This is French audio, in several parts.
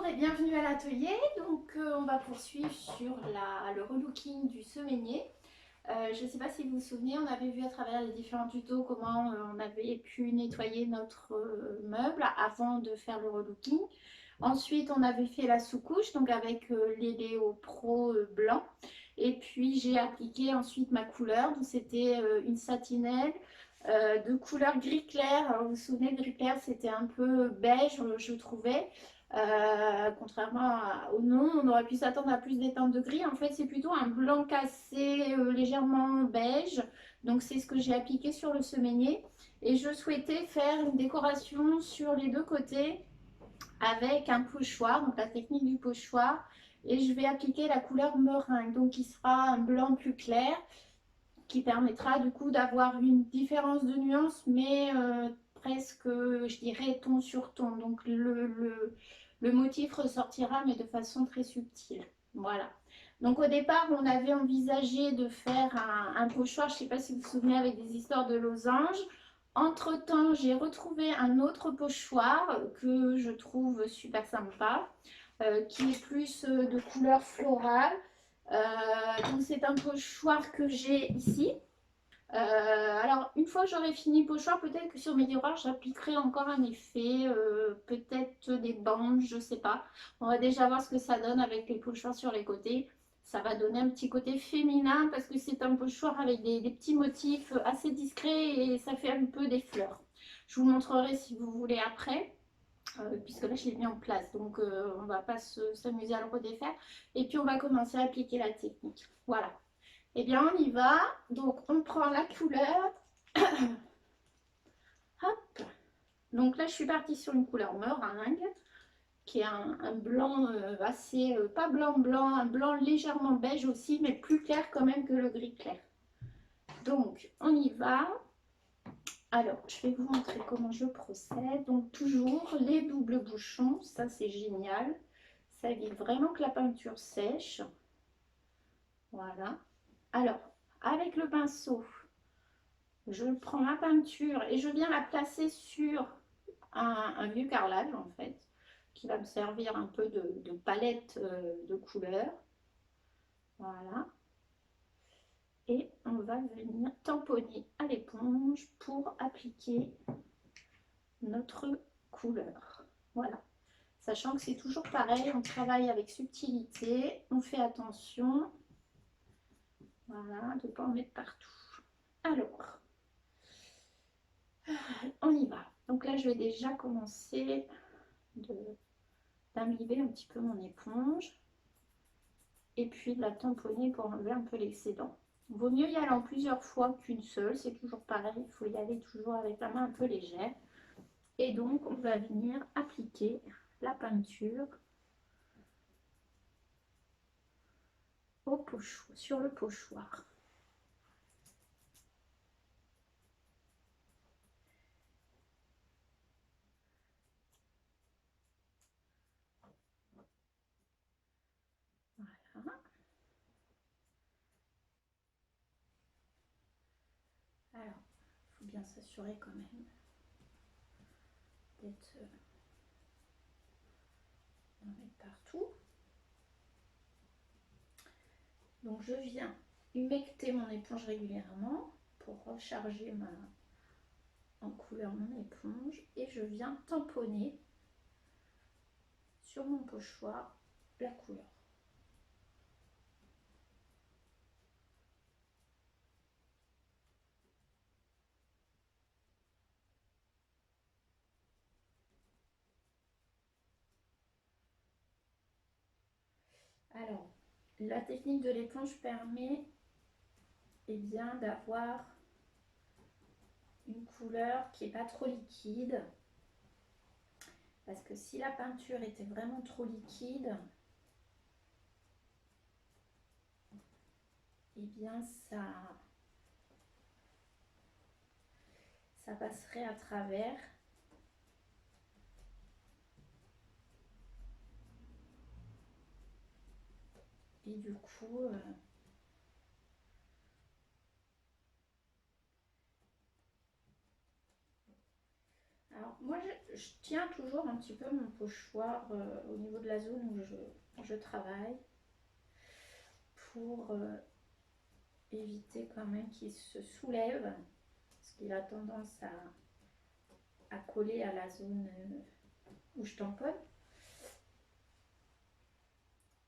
et bienvenue à l'atelier. On va poursuivre sur le relooking du semainier. Je ne sais pas si vous vous souvenez, on avait vu à travers les différents tutos comment on avait pu nettoyer notre meuble avant de faire le relooking. Ensuite, on avait fait la sous-couche, donc avec les Léo Pro blanc. Et puis, j'ai appliqué ensuite ma couleur. Donc, c'était une satinelle de couleur gris clair. Alors, vous vous souvenez, gris clair, c'était un peu beige, je trouvais. Contrairement au nom, on aurait pu s'attendre à plus des teintes de gris. En fait, c'est plutôt un blanc cassé, légèrement beige. Donc, c'est ce que j'ai appliqué sur le semainier. Et je souhaitais faire une décoration sur les deux côtés avec un pochoir, donc la technique du pochoir. Et je vais appliquer la couleur meringue, donc qui sera un blanc plus clair, qui permettra du coup d'avoir une différence de nuance, mais presque, je dirais, ton sur ton. Donc le motif ressortira, mais de façon très subtile. Voilà. Donc au départ, on avait envisagé de faire un pochoir, je ne sais pas si vous vous souvenez, avec des histoires de losanges. Entre-temps, j'ai retrouvé un autre pochoir que je trouve super sympa, qui est plus de couleur florale. Donc c'est un pochoir que j'ai ici. Alors une fois que j'aurai fini le pochoir, peut-être que sur mes miroirs j'appliquerai encore un effet, peut-être des bandes, je sais pas. On va déjà voir ce que ça donne avec les pochoirs sur les côtés. Ça va donner un petit côté féminin parce que c'est un pochoir avec des petits motifs assez discrets et ça fait un peu des fleurs. Je vous montrerai si vous voulez après. Puisque là je l'ai mis en place, donc on va pas s'amuser à le redéfaire. Et puis on va commencer à appliquer la technique. Voilà. Eh bien, on y va. Donc, on prend la couleur. Hop. Donc là, je suis partie sur une couleur meringue, qui est un blanc assez, pas blanc-blanc, un blanc légèrement beige aussi, mais plus clair quand même que le gris clair. Donc, on y va. Alors, je vais vous montrer comment je procède. Donc, toujours les doubles bouchons. Ça, c'est génial. Ça évite vraiment que la peinture sèche. Voilà. Alors, avec le pinceau, je prends ma peinture et je viens la placer sur un vieux carrelage en fait, qui va me servir un peu de palette de couleurs. Voilà. Et on va venir tamponner à l'éponge pour appliquer notre couleur. Voilà. Sachant que c'est toujours pareil, on travaille avec subtilité, on fait attention. Voilà, de ne pas en mettre partout. Alors, on y va. Donc là, je vais déjà commencer d'amiver un petit peu mon éponge et puis de la tamponner pour enlever un peu l'excédent. Il vaut mieux y aller en plusieurs fois qu'une seule, c'est toujours pareil, il faut y aller toujours avec la main un peu légère. Et donc, on va venir appliquer la peinture au pochoir, sur le pochoir. Voilà. Alors, il faut bien s'assurer quand même d'être d'en mettre partout. Donc je viens humecter mon éponge régulièrement pour recharger en couleur mon éponge et je viens tamponner sur mon pochoir la couleur. Alors, la technique de l'éponge permet bien d'avoir une couleur qui n'est pas trop liquide. Parce que si la peinture était vraiment trop liquide, bien ça passerait à travers. Et du coup, alors Alors, moi, je tiens toujours un petit peu mon pochoir au niveau de la zone où je travaille pour éviter quand même qu'il se soulève parce qu'il a tendance à coller à la zone où je tamponne.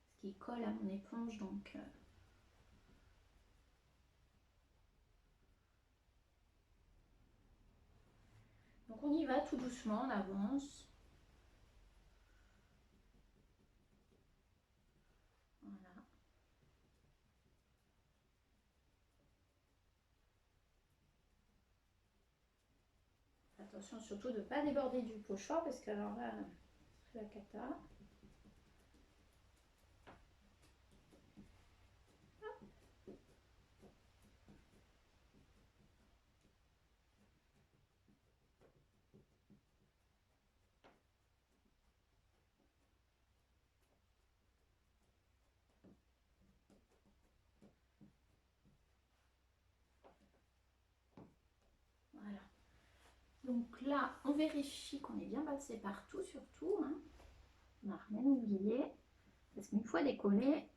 Ce qui colle à mon éponge, donc... Donc on y va tout doucement, on avance. Voilà. Attention surtout de ne pas déborder du pochoir parce que alors là, c'est la cata. Voilà. Donc là, on vérifie qu'on est bien passé partout surtout. Hein. On n'a rien oublié. Parce qu'une fois décollé,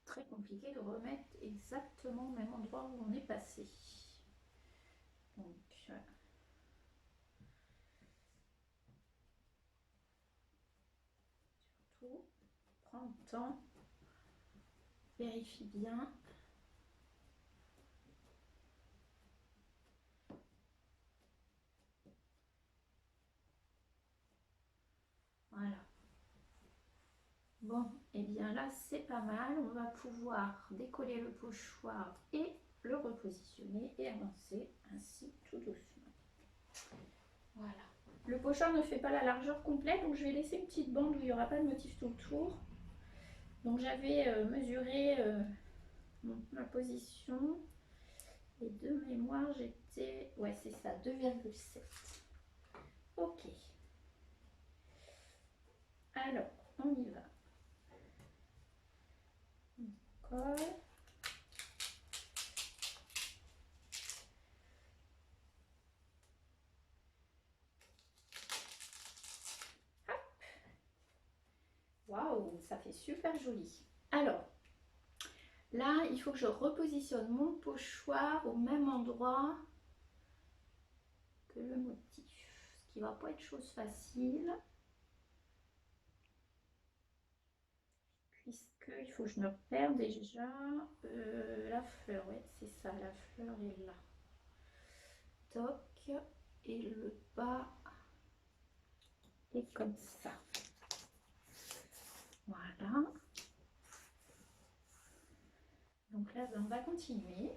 très compliqué de remettre exactement au même endroit où on est passé. Donc, surtout, prends le temps, vérifie bien. Voilà. Bon, et bien là, c'est pas mal. On va pouvoir décoller le pochoir et le repositionner et avancer ainsi tout doucement. Voilà. Le pochoir ne fait pas la largeur complète, donc je vais laisser une petite bande où il n'y aura pas de motif tout autour. Donc j'avais mesuré ma position et de mémoire j'étais... Ouais, c'est ça, 2,7. Ok. Alors, on y va. On colle. Waouh, ça fait super joli. Alors, là, il faut que je repositionne mon pochoir au même endroit que le motif, ce qui va pas être chose facile. Puisqu'il faut que je me repère déjà la fleur, ouais, c'est ça, la fleur est là. Toc, et le bas est comme ça. Voilà. Donc là, on va continuer.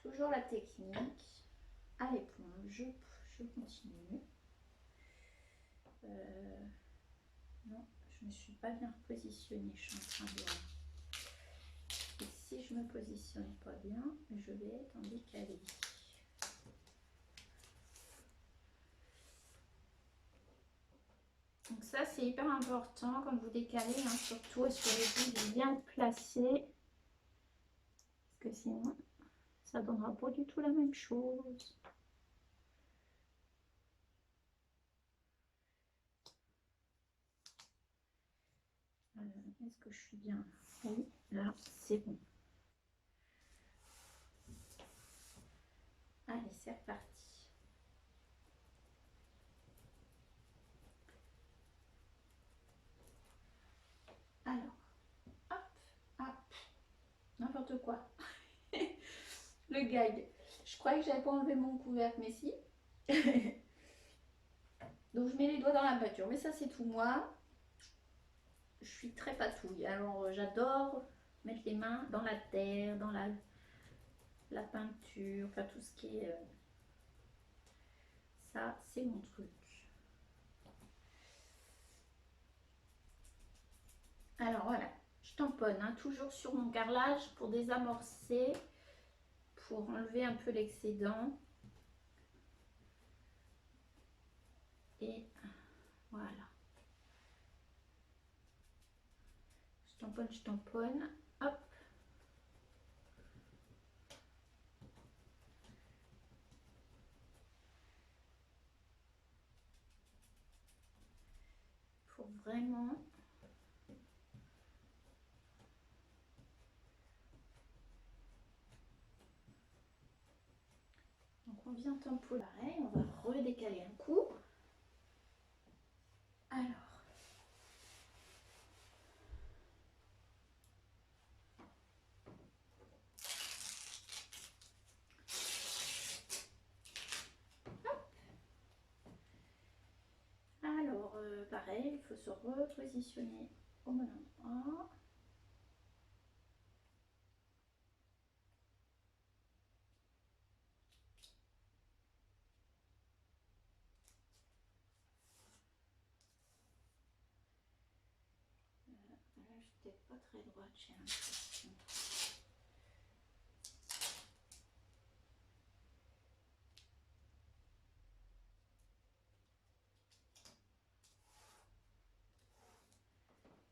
Toujours la technique à l'éponge. Je continue. Non, je ne me suis pas bien positionnée. Je suis en train de voir. Et si je me positionne pas bien, je vais être en décalé. Donc ça, c'est hyper important quand vous décalez, hein, surtout assurez-vous de bien placer. Parce que sinon, ça ne donnera pas du tout la même chose. Est-ce que je suis bien? Oui, là, c'est bon. Allez, c'est reparti. Alors, hop, hop, n'importe quoi. Le gag. Je croyais que j'avais pas enlevé mon couvercle, mais si. Donc je mets les doigts dans la peinture, mais ça c'est tout moi. Je suis très patouille, alors j'adore mettre les mains dans la terre, dans la peinture, enfin tout ce qui est... ça c'est mon truc. Alors voilà, je tamponne hein, toujours sur mon carrelage pour désamorcer, pour enlever un peu l'excédent. Et voilà. Je tamponne, hop. vraiment. Donc on vient tamponner, pareil, on va redécaler un coup. Alors. Alors, pareil, il faut se repositionner au bon endroit. Là, je suis peut-être pas très droite, j'ai l'impression.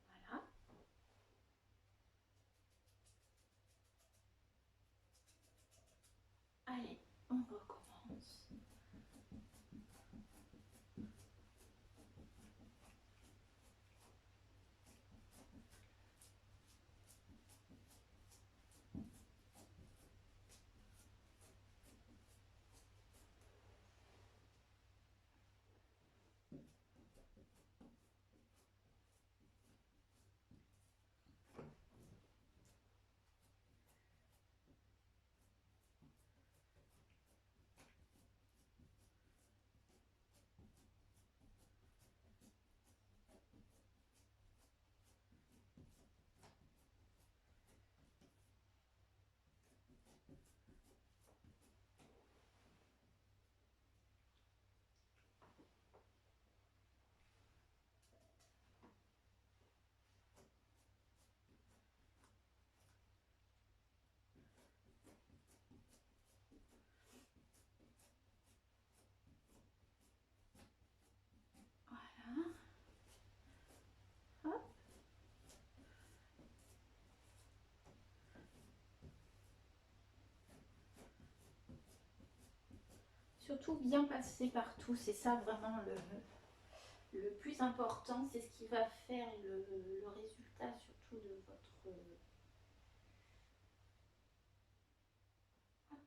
Voilà. Allez, on recommence. Voilà. Hop. Surtout bien passer partout, c'est ça vraiment le plus important, c'est ce qui va faire le résultat surtout de votre... Hop.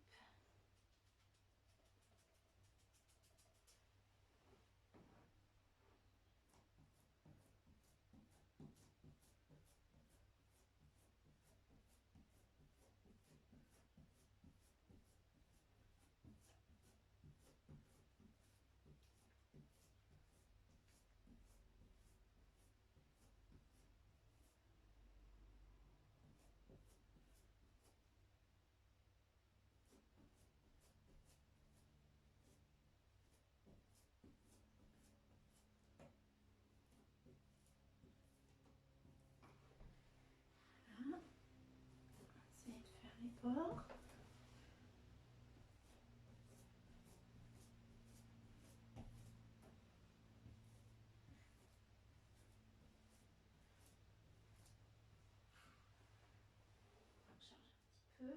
Voilà. On va essayer de faire les bords. On charge un petit peu.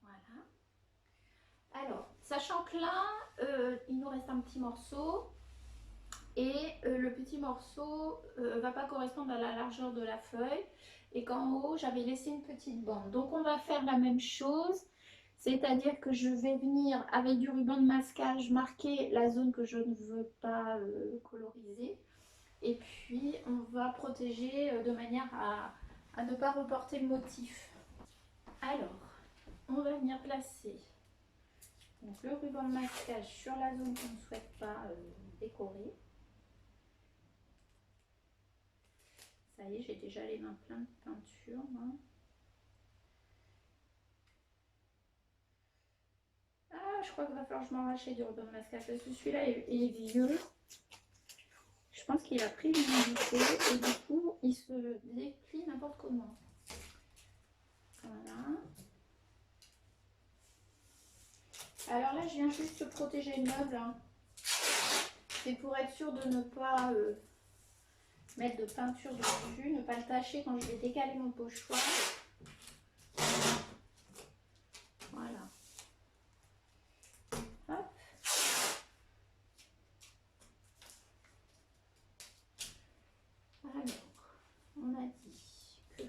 Voilà. Alors, sachant que là, il nous reste un petit morceau et le petit morceau va pas correspondre à la largeur de la feuille et qu'en haut, j'avais laissé une petite bande. Donc, on va faire la même chose, c'est-à-dire que je vais venir avec du ruban de masquage marquer la zone que je ne veux pas coloriser et puis on va protéger de manière à ne pas reporter le motif. Alors, on va venir placer donc le ruban de masquage sur la zone qu'on ne souhaite pas décorer. Ça y est, j'ai déjà les mains pleines de peinture. Ah, je crois qu'il va falloir que je m'arrache du ruban de masquage parce que celui-là est vieux. Je pense qu'il a pris l'humidité et du coup, il se déplie n'importe comment. Voilà. Alors là, je viens juste protéger le meuble, hein. C'est pour être sûr de ne pas mettre de peinture dessus, ne pas le tacher quand je vais décaler mon pochoir. Voilà. Hop. Alors, on a dit que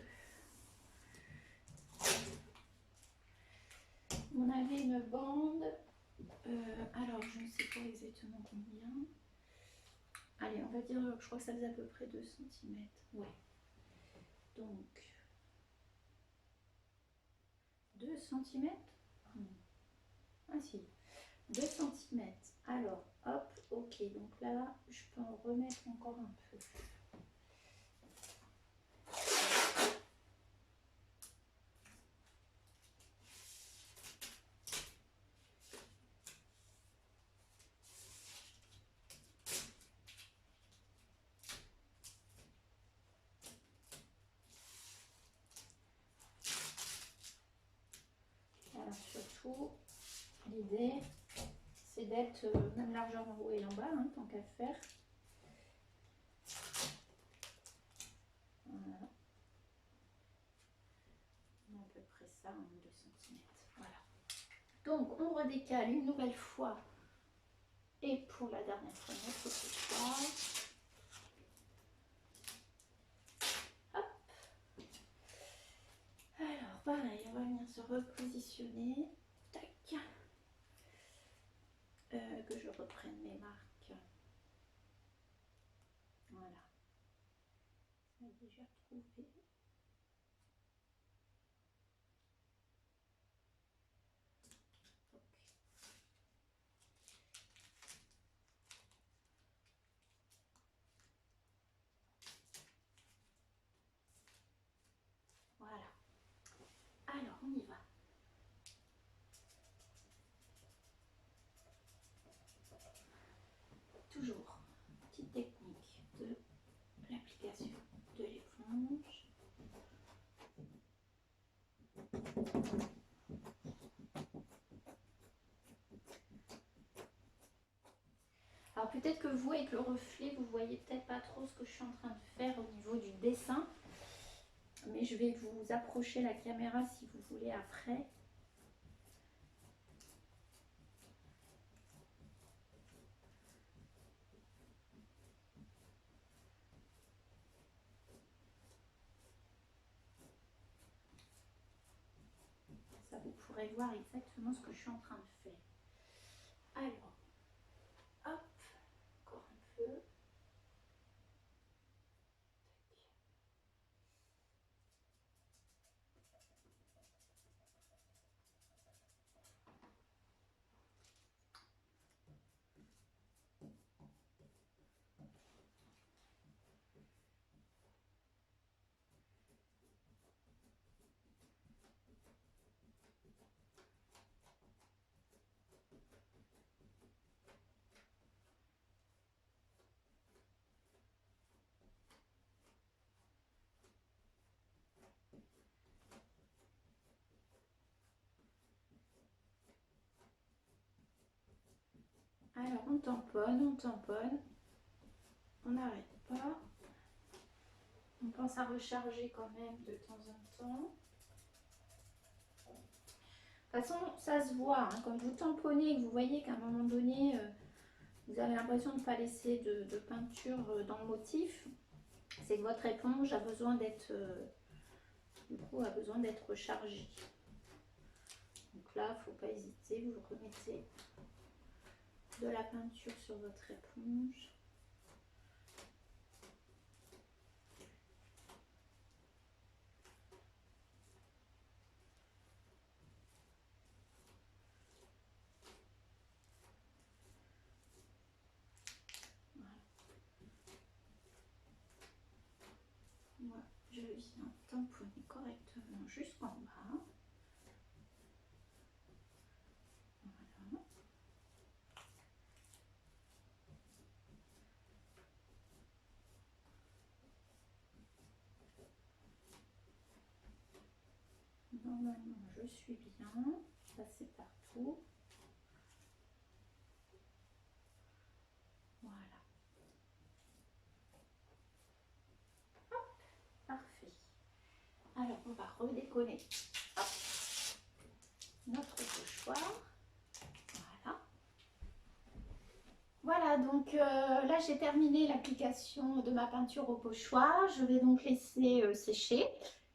on avait une bande. Alors, je ne sais pas exactement combien. Allez, on va dire, je crois que ça faisait à peu près 2 cm. Ouais. Donc, 2 cm. Ah si, 2 cm. Alors, hop, ok. Donc là, je peux en remettre encore un peu. Alors, surtout, l'idée, c'est d'être même largeur en haut et en bas, hein, tant qu'à faire. Voilà. À peu près ça, 2 cm. Voilà. Donc, on redécale une nouvelle fois. Et pour la dernière fois, notre pochoir. Hop. Alors, pareil, on va venir se repositionner. Tac. Que je reprenne mes marques. Voilà. Ça a déjà trouvé. Voilà. Alors, on y va. Toujours, petite technique de l'application de l'éponge. Alors peut-être que vous, avec le reflet, vous voyez peut-être pas trop ce que je suis en train de faire au niveau du dessin. Mais je vais vous approcher la caméra si vous voulez après. Ça, vous pourrez voir exactement ce que je suis en train de faire. Alors, hop, encore un peu. Alors, on tamponne, on n'arrête pas. On pense à recharger quand même de temps en temps. De toute façon, ça se voit, hein, quand vous tamponnez et que vous voyez qu'à un moment donné, vous avez l'impression de ne pas laisser de peinture dans le motif, c'est que votre éponge a besoin d'être rechargée. Donc là, il ne faut pas hésiter, vous remettez de la peinture sur votre éponge. Moi, je viens tamponner correctement jusqu'en bas. Voilà. Normalement, je suis bien. Passer partout. Alors, on va redécoller notre pochoir. Voilà. Voilà, donc là j'ai terminé l'application de ma peinture au pochoir. Je vais donc laisser sécher.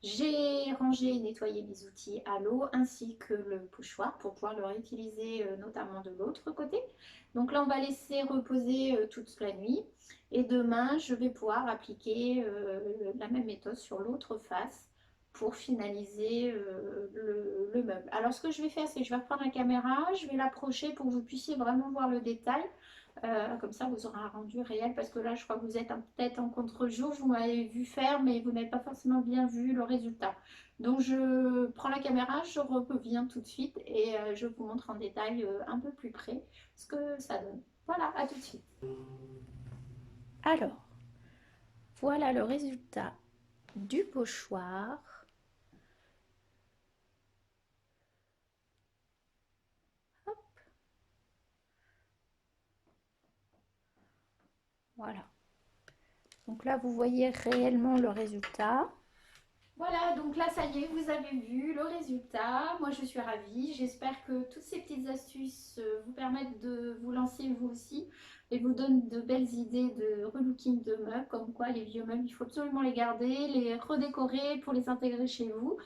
J'ai rangé et nettoyé mes outils à l'eau ainsi que le pochoir pour pouvoir le réutiliser notamment de l'autre côté. Donc là on va laisser reposer toute la nuit et demain je vais pouvoir appliquer la même méthode sur l'autre face pour finaliser le meuble. Alors ce que je vais faire, c'est que je vais reprendre la caméra, je vais l'approcher pour que vous puissiez vraiment voir le détail. Comme ça vous aurez un rendu réel parce que là je crois que vous êtes peut-être en contre-jour, vous m'avez vu faire mais vous n'avez pas forcément bien vu le résultat. Donc je prends la caméra, je reviens tout de suite et je vous montre en détail un peu plus près ce que ça donne. Voilà, à tout de suite. Alors, voilà le résultat du pochoir. Hop. Voilà. Donc là, vous voyez réellement le résultat. Voilà, donc là, ça y est, vous avez vu le résultat. Moi, je suis ravie. J'espère que toutes ces petites astuces vous permettent de vous lancer vous aussi et vous donnent de belles idées de relooking de meubles. Comme quoi, les vieux meubles, il faut absolument les garder, les redécorer pour les intégrer chez vous.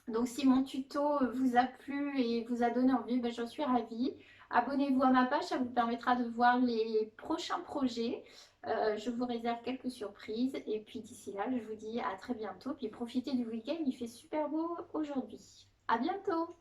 Donc, si mon tuto vous a plu et vous a donné envie, ben, j'en suis ravie. Abonnez-vous à ma page, ça vous permettra de voir les prochains projets. Je vous réserve quelques surprises. Et puis d'ici là, je vous dis à très bientôt. Puis profitez du week-end, il fait super beau aujourd'hui. À bientôt!